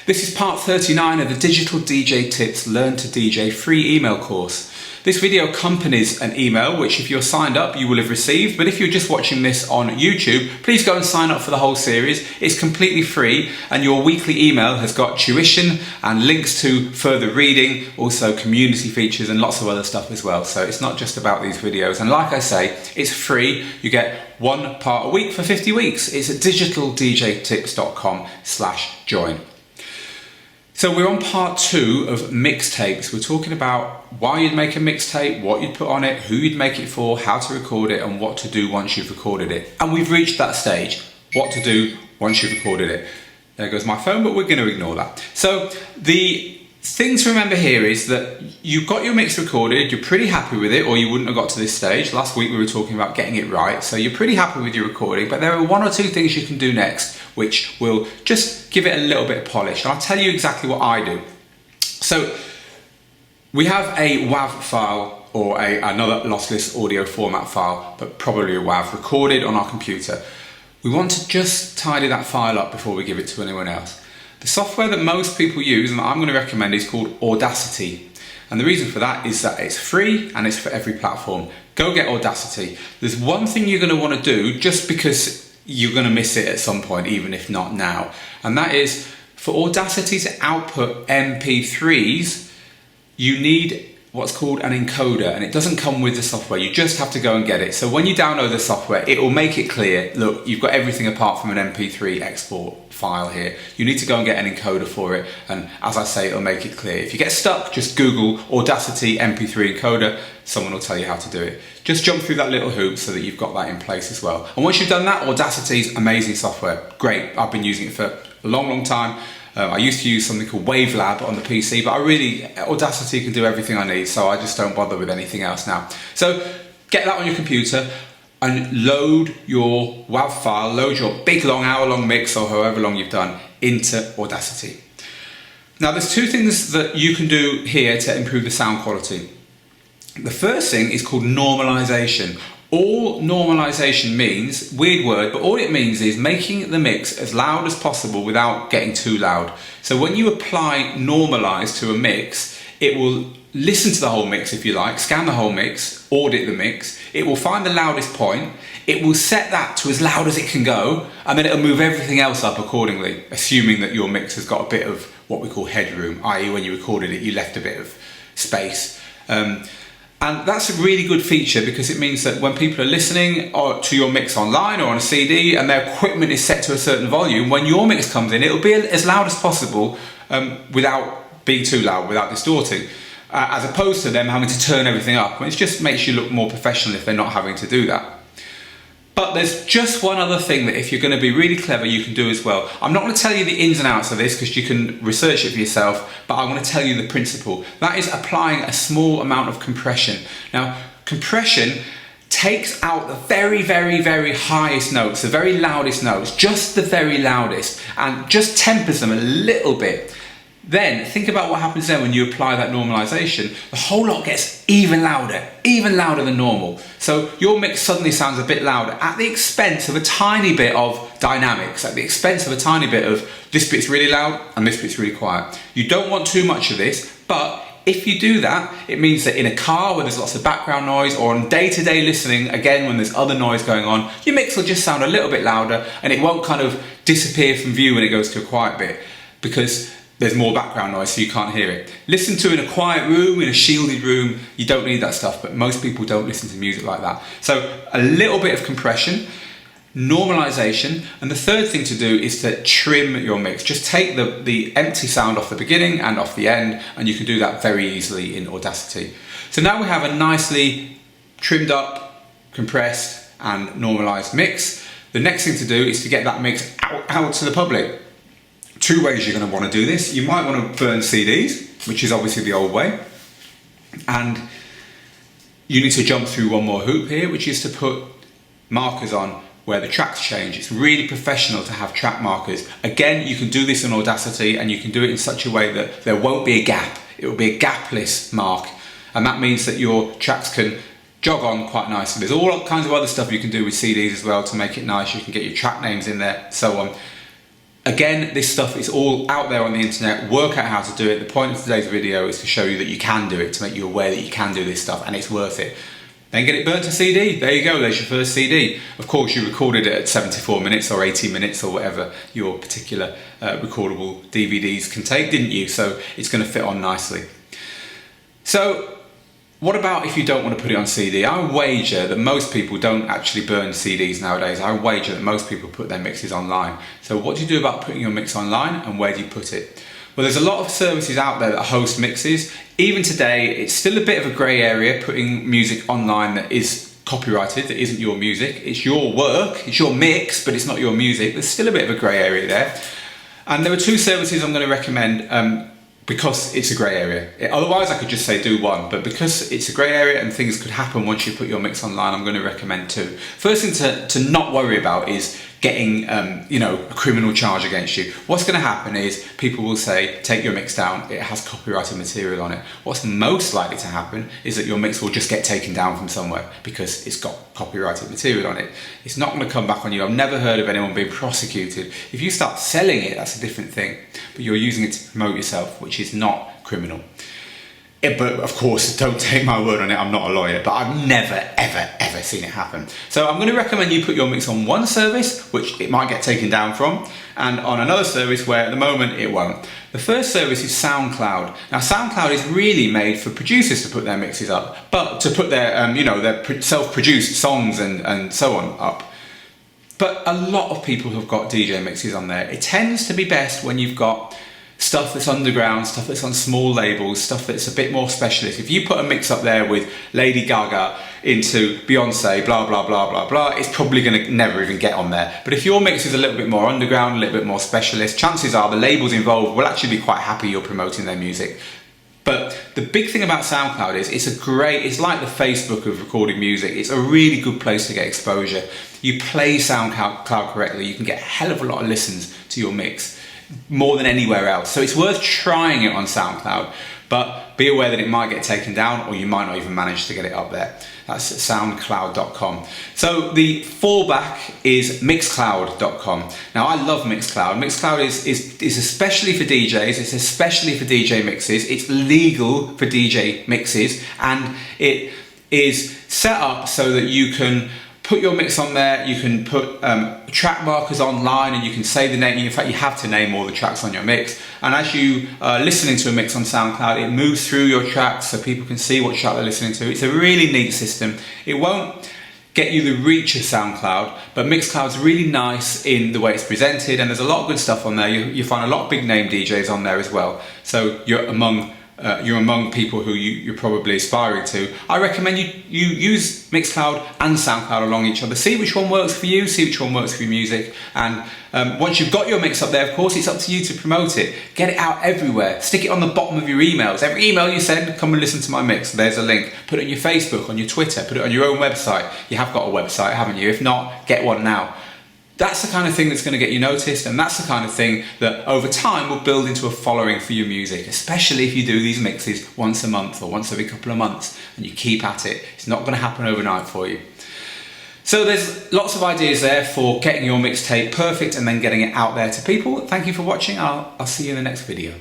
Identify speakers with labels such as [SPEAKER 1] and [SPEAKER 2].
[SPEAKER 1] This is part 39 of the Digital DJ Tips Learn to DJ free email course. This video accompanies an email which, if you're signed up, you will have received, but if you're just watching this on YouTube, please go and sign up for the whole series. It's completely free, and your weekly email has got tuition and links to further reading, also community features and lots of other stuff as well. So it's not just about these videos, and like I say, it's free. You get one part a week for 50 weeks. It's at digitaldjtips.com/join. So we're on part 2 of mixtapes. We're talking about why you'd make a mixtape, what you'd put on it, who you'd make it for, how to record it, and what to do once you've recorded it. And we've reached that stage, what to do once you've recorded it. There goes my phone, but we're going to ignore that. So the thing to remember here is that you've got your mix recorded, you're pretty happy with it, or you wouldn't have got to this stage. Last week we were talking about getting it right, so you're pretty happy with your recording, but there are 1 or 2 things you can do next which will just give it a little bit of polish. And I'll tell you exactly what I do. So we have a WAV file or another lossless audio format file, but probably a WAV recorded on our computer. We want to just tidy that file up before we give it to anyone else. The software that most people use, and I'm going to recommend, is called Audacity. And the reason for that is that it's free and it's for every platform. Go get Audacity. There's one thing you're going to want to do, just because you're going to miss it at some point, even if not now. And that is, for Audacity to output MP3s, you need what's called an encoder, and it doesn't come with the software. You just have to go and get it. So when you download the software, it will make it clear, look, you've got everything apart from an MP3 export file here. You need to go and get an encoder for it, and as I say, it'll make it clear. If you get stuck, just Google Audacity MP3 encoder. Someone will tell you how to do it. Just jump through that little hoop so that you've got that in place as well. And once you've done that, Audacity's amazing software. Great, I've been using it for a long time. I used to use something called Wavelab on the PC, but Audacity can do everything I need, so I just don't bother with anything else now. So get that on your computer and load your WAV file, load your big long hour-long mix or however long you've done into Audacity. Now there's 2 things that you can do here to improve the sound quality. The first thing is called normalisation. All normalisation means, weird word, but all it means is making the mix as loud as possible without getting too loud. So when you apply normalise to a mix, it will listen to the whole mix, if you like, scan the whole mix, audit the mix, it will find the loudest point, it will set that to as loud as it can go, and then it'll move everything else up accordingly, assuming that your mix has got a bit of what we call headroom, i.e. when you recorded it, you left a bit of space. And that's a really good feature, because it means that when people are listening to your mix online or on a CD and their equipment is set to a certain volume, when your mix comes in, it'll be as loud as possible without being too loud, without distorting, as opposed to them having to turn everything up. And it just makes you look more professional if they're not having to do that. But there's just one other thing that if you're going to be really clever, you can do as well. I'm not going to tell you the ins and outs of this because you can research it for yourself, but I'm going to tell you the principle. That is applying a small amount of compression. Now, compression takes out the very, very, very highest notes, the very loudest notes, just the very loudest, and just tempers them a little bit. Then think about what happens then when you apply that normalisation. The whole lot gets even louder than normal. So your mix suddenly sounds a bit louder at the expense of a tiny bit of dynamics, at the expense of a tiny bit of this bit's really loud and this bit's really quiet. You don't want too much of this, but if you do that, it means that in a car where there's lots of background noise, or on day-to-day listening, again when there's other noise going on, your mix will just sound a little bit louder, and it won't kind of disappear from view when it goes to a quiet bit, because there's more background noise, so you can't hear it. Listen to in a quiet room, in a shielded room, you don't need that stuff, but most people don't listen to music like that. So a little bit of compression, normalisation, and the third thing to do is to trim your mix. Just take the empty sound off the beginning and off the end, and you can do that very easily in Audacity. So now we have a nicely trimmed up, compressed and normalised mix. The next thing to do is to get that mix out to the public. 2 ways you're going to want to do this. You might want to burn CDs, which is obviously the old way, and you need to jump through one more hoop here, which is to put markers on where the tracks change. It's really professional to have track markers. Again, you can do this in Audacity, and you can do it in such a way that there won't be a gap. It will be a gapless mark, and that means that your tracks can jog on quite nicely. There's all kinds of other stuff you can do with CDs as well to make it nice. You can get your track names in there, so on. Again, this stuff is all out there on the internet. Work out how to do it. The point of today's video is to show you that you can do it, to make you aware that you can do this stuff and it's worth it. Then get it burnt to CD. There you go, there's your first CD. Of course, you recorded it at 74 minutes or 80 minutes or whatever your particular recordable DVDs can take, didn't you? So it's going to fit on nicely. So what about if you don't want to put it on CD? I wager that most people don't actually burn CDs nowadays. I wager that most people put their mixes online. So what do you do about putting your mix online, and where do you put it? Well, there's a lot of services out there that host mixes. Even today, it's still a bit of a grey area putting music online that is copyrighted, that isn't your music. It's your work, it's your mix, but it's not your music. There's still a bit of a grey area there. And there are two services I'm going to recommend because it's a grey area. Otherwise, I could just say do one, but because it's a grey area and things could happen once you put your mix online, I'm going to recommend two. First thing to not worry about is getting a criminal charge against you. What's going to happen is people will say, take your mix down, it has copyrighted material on it. What's most likely to happen is that your mix will just get taken down from somewhere because it's got copyrighted material on it. It's not going to come back on you. I've never heard of anyone being prosecuted. If you start selling it, that's a different thing, but you're using it to promote yourself, which is not criminal. But of course, don't take my word on it, I'm not a lawyer, but I've never, ever seen it happen. So I'm going to recommend you put your mix on one service, which it might get taken down from, and on another service where at the moment it won't. The first service is SoundCloud. Now SoundCloud is really made for producers to put their mixes up, but to put their, their self-produced songs and so on up. But a lot of people have got DJ mixes on there. It tends to be best when you've got stuff that's underground, stuff that's on small labels, stuff that's a bit more specialist. If you put a mix up there with Lady Gaga into Beyonce, blah, blah, blah, blah, blah, it's probably going to never even get on there. But if your mix is a little bit more underground, a little bit more specialist, chances are the labels involved will actually be quite happy you're promoting their music. But the big thing about SoundCloud is it's like the Facebook of recording music. It's a really good place to get exposure. You play SoundCloud correctly, you can get a hell of a lot of listens to your mix, more than anywhere else. So it's worth trying it on SoundCloud, but be aware that it might get taken down or you might not even manage to get it up there. That's soundcloud.com. So the fallback is mixcloud.com. Now I love Mixcloud. Mixcloud is especially for DJs, it's especially for DJ mixes, it's legal for DJ mixes, and it is set up so that you can put your mix on there, you can put track markers online, and you can say the name. In fact, you have to name all the tracks on your mix. And as you are listening to a mix on SoundCloud, it moves through your tracks so people can see what track they're listening to. It's a really neat system. It won't get you the reach of SoundCloud, but Mixcloud's really nice in the way it's presented, and there's a lot of good stuff on there. You find a lot of big name DJs on there as well. So you're among people who you're probably aspiring to. I recommend you use Mixcloud and SoundCloud along each other. See which one works for you, see which one works for your music, and once you've got your mix up there, of course, it's up to you to promote it. Get it out everywhere. Stick it on the bottom of your emails. Every email you send, come and listen to my mix. There's a link. Put it on your Facebook, on your Twitter, put it on your own website. You have got a website, haven't you? If not, get one now. That's the kind of thing that's going to get you noticed, and that's the kind of thing that over time will build into a following for your music, especially if you do these mixes once a month or once every couple of months and you keep at it. It's not going to happen overnight for you. So there's lots of ideas there for getting your mixtape perfect and then getting it out there to people. Thank you for watching. I'll see you in the next video.